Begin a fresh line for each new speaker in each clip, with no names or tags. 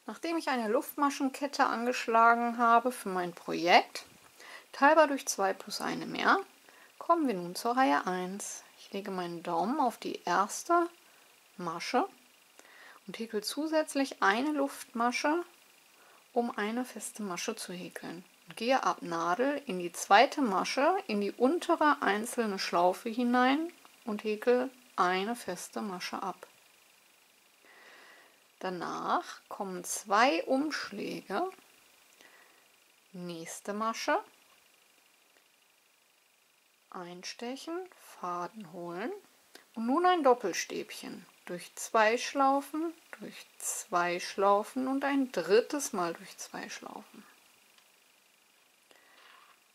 Nachdem ich eine Luftmaschenkette angeschlagen habe für mein Projekt, teilbar durch 2 plus eine mehr, kommen wir nun zur Reihe 1. Ich lege meinen Daumen auf die erste Masche und häkel zusätzlich eine Luftmasche, um eine feste Masche zu häkeln. Und gehe ab Nadel in die zweite Masche, in die untere einzelne Schlaufe hinein und häkel eine feste Masche ab. Danach kommen 2 Umschläge, nächste Masche, einstechen, Faden holen und nun ein Doppelstäbchen durch 2 Schlaufen, durch 2 Schlaufen und ein drittes Mal durch 2 Schlaufen.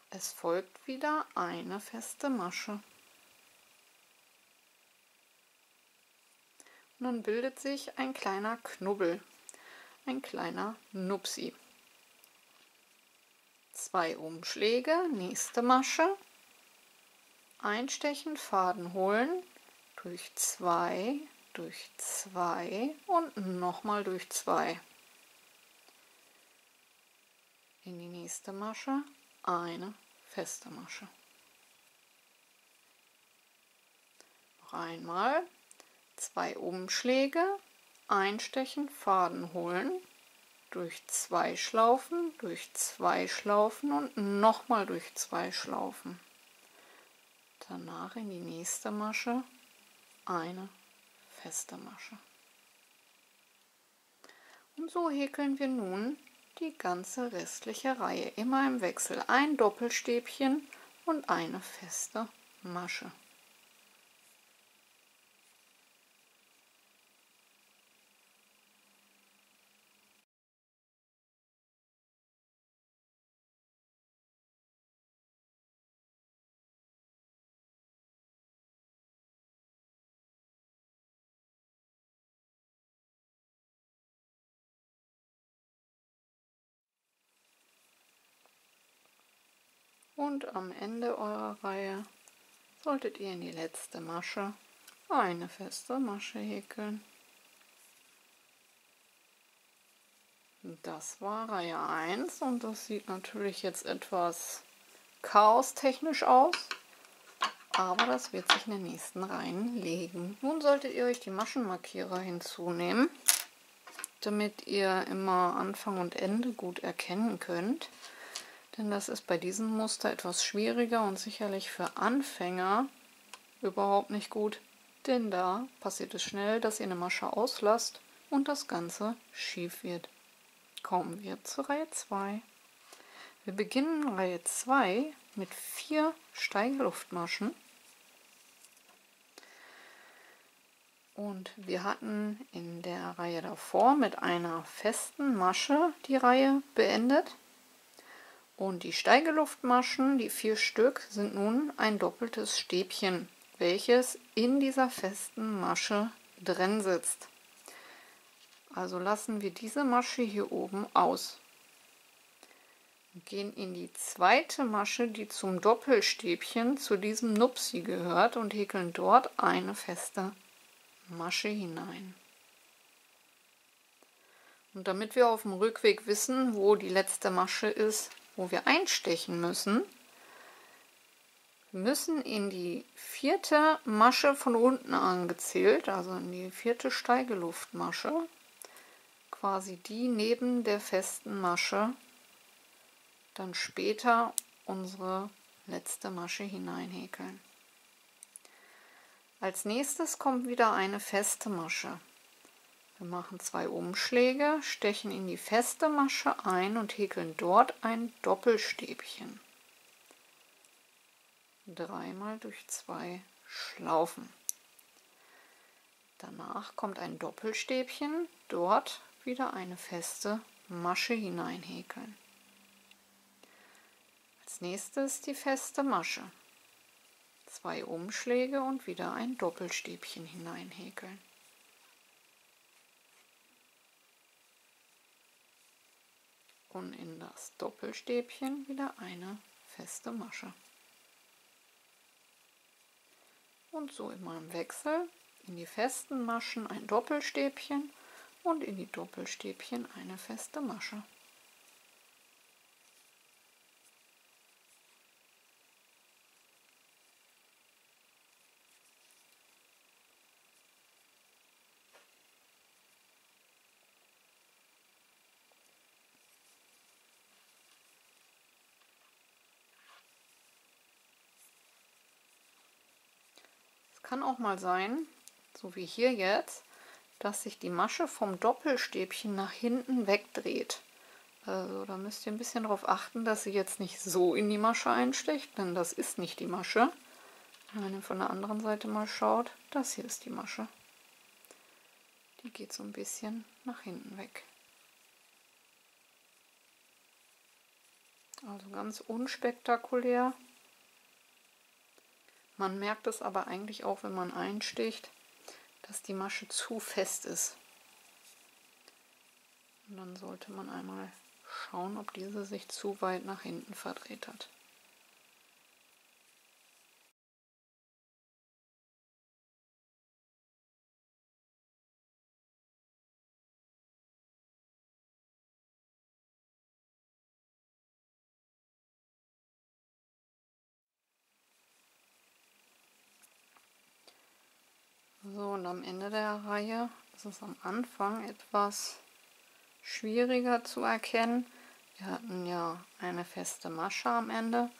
Es folgt wieder eine feste Masche. Und dann bildet sich ein kleiner Knubbel, ein kleiner Nupsi. 2 Umschläge, nächste Masche, einstechen, Faden holen, durch 2 und nochmal durch 2. In die nächste Masche eine feste Masche. Noch einmal 2 Umschläge, einstechen, Faden holen, durch 2 Schlaufen und nochmal durch 2 Schlaufen. Danach in die nächste Masche eine feste Masche. Und so häkeln wir nun die ganze restliche Reihe immer im Wechsel. Ein Doppelstäbchen und eine feste Masche. Und am Ende eurer Reihe solltet ihr in die letzte Masche eine feste Masche häkeln. Das war Reihe 1 und das sieht natürlich jetzt etwas chaostechnisch aus, aber das wird sich in den nächsten Reihen legen. Nun solltet ihr euch die Maschenmarkierer hinzunehmen, damit ihr immer Anfang und Ende gut erkennen könnt. Denn das ist bei diesem Muster etwas schwieriger und sicherlich für Anfänger überhaupt nicht gut, denn da passiert es schnell, dass ihr eine Masche auslasst und das Ganze schief wird. Kommen wir zur Reihe 2. Wir beginnen Reihe 2 mit 4 Steigeluftmaschen. Und wir hatten in der Reihe davor mit einer festen Masche die Reihe beendet. Und die Steigeluftmaschen, die 4 Stück, sind nun ein doppeltes Stäbchen, welches in dieser festen Masche drin sitzt. Also lassen wir diese Masche hier oben aus. Gehen in die zweite Masche, die zum Doppelstäbchen, zu diesem Nupsi gehört, und häkeln dort eine feste Masche hinein. Und damit wir auf dem Rückweg wissen, wo die letzte Masche ist, wo wir einstechen müssen, in die 4. Masche von unten angezählt, also in die 4. Steigeluftmasche, quasi die neben der festen Masche, dann später unsere letzte Masche hineinhäkeln. Als nächstes kommt wieder eine feste Masche. Wir machen 2 Umschläge, stechen in die feste Masche ein und häkeln dort ein Doppelstäbchen. 3 mal durch 2 Schlaufen. Danach kommt ein Doppelstäbchen, dort wieder eine feste Masche hineinhäkeln. Als nächstes die feste Masche. 2 Umschläge und wieder ein Doppelstäbchen hineinhäkeln. Und in das Doppelstäbchen wieder eine feste Masche. Und so immer im Wechsel in die festen Maschen ein Doppelstäbchen und in die Doppelstäbchen eine feste Masche. Es kann auch mal sein, so wie hier jetzt, dass sich die Masche vom Doppelstäbchen nach hinten wegdreht. Also da müsst ihr ein bisschen darauf achten, dass sie jetzt nicht so in die Masche einsticht, denn das ist nicht die Masche. Wenn ihr von der anderen Seite mal schaut, das hier ist die Masche. Die geht so ein bisschen nach hinten weg. Also ganz unspektakulär. Man merkt es aber eigentlich auch, wenn man einsticht, dass die Masche zu fest ist. Und dann sollte man einmal schauen, ob diese sich zu weit nach hinten verdreht hat. So, und am Ende der Reihe ist es am Anfang etwas schwieriger zu erkennen. Wir hatten ja eine feste Masche am Ende.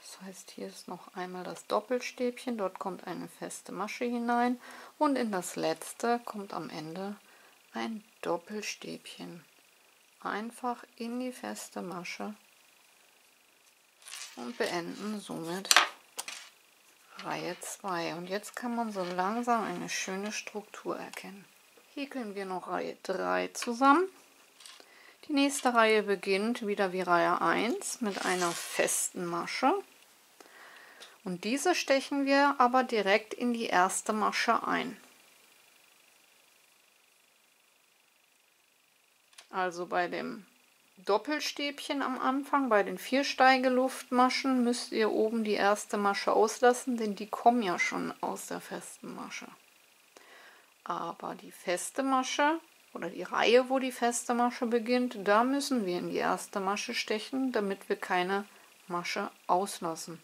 Das heißt, hier ist noch einmal das Doppelstäbchen, dort kommt eine feste Masche hinein und in das letzte kommt am Ende ein Doppelstäbchen. Einfach in die feste Masche und beenden somit Reihe 2. Und jetzt kann man so langsam eine schöne Struktur erkennen. Häkeln wir noch Reihe 3 zusammen. Die nächste Reihe beginnt wieder wie Reihe 1 mit einer festen Masche. Und diese stechen wir aber direkt in die erste Masche ein. Also bei dem Doppelstäbchen am Anfang, bei den 4 Steigeluftmaschen, müsst ihr oben die erste Masche auslassen, denn die kommen ja schon aus der festen Masche. Aber die feste Masche oder die Reihe, wo die feste Masche beginnt, da müssen wir in die erste Masche stechen, damit wir keine Masche auslassen.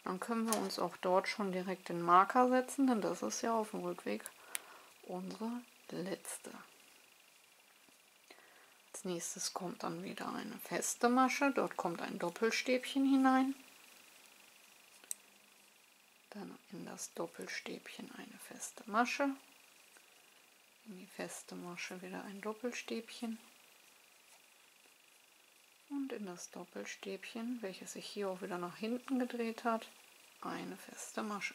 Dann können wir uns auch dort schon direkt den Marker setzen, denn das ist ja auf dem Rückweg unsere letzte. Als nächstes kommt dann wieder eine feste Masche, dort kommt ein Doppelstäbchen hinein. Dann in das Doppelstäbchen eine feste Masche, in die feste Masche wieder ein Doppelstäbchen und in das Doppelstäbchen, welches sich hier auch wieder nach hinten gedreht hat, eine feste Masche.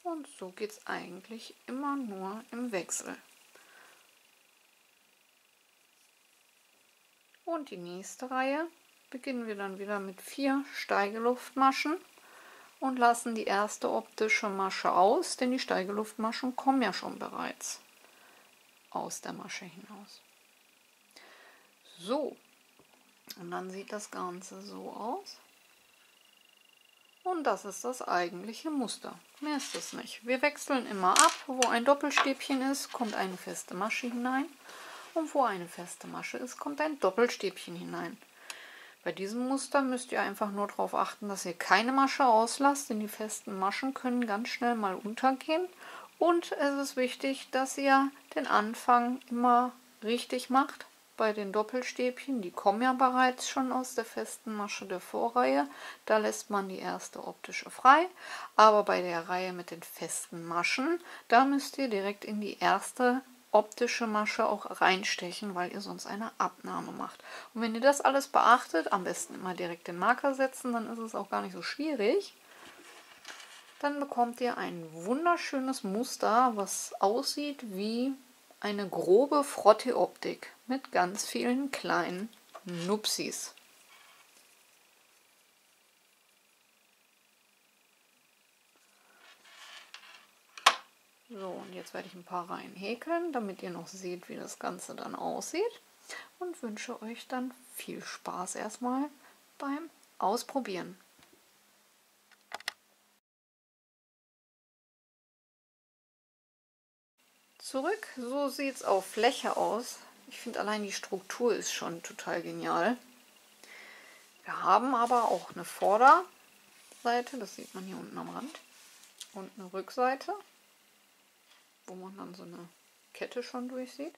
Und so geht es eigentlich immer nur im Wechsel. Und die nächste Reihe beginnen wir dann wieder mit 4 Steigeluftmaschen und lassen die erste optische Masche aus, denn die Steigeluftmaschen kommen ja schon bereits aus der Masche hinaus. So, und dann sieht das Ganze so aus. Und das ist das eigentliche Muster. Mehr ist es nicht. Wir wechseln immer ab. Wo ein Doppelstäbchen ist, kommt eine feste Masche hinein. Und wo eine feste Masche ist, kommt ein Doppelstäbchen hinein. Bei diesem Muster müsst ihr einfach nur darauf achten, dass ihr keine Masche auslasst, denn die festen Maschen können ganz schnell mal untergehen. Und es ist wichtig, dass ihr den Anfang immer richtig macht. Bei den Doppelstäbchen, die kommen ja bereits schon aus der festen Masche der Vorreihe, da lässt man die erste optische frei. Aber bei der Reihe mit den festen Maschen, da müsst ihr direkt in die erste optische Masche auch reinstechen, weil ihr sonst eine Abnahme macht. Und wenn ihr das alles beachtet, am besten immer direkt den Marker setzen, dann ist es auch gar nicht so schwierig. Dann bekommt ihr ein wunderschönes Muster, was aussieht wie eine grobe Frottee-Optik mit ganz vielen kleinen Nupsis. So, und jetzt werde ich ein paar Reihen häkeln, damit ihr noch seht, wie das Ganze dann aussieht. Und wünsche euch dann viel Spaß erstmal beim Ausprobieren. zurück. So sieht es auf Fläche aus. Ich finde allein die Struktur ist schon total genial. Wir haben aber auch eine Vorderseite, das sieht man hier unten am Rand, und eine Rückseite, wo man dann so eine Kette schon durchsieht.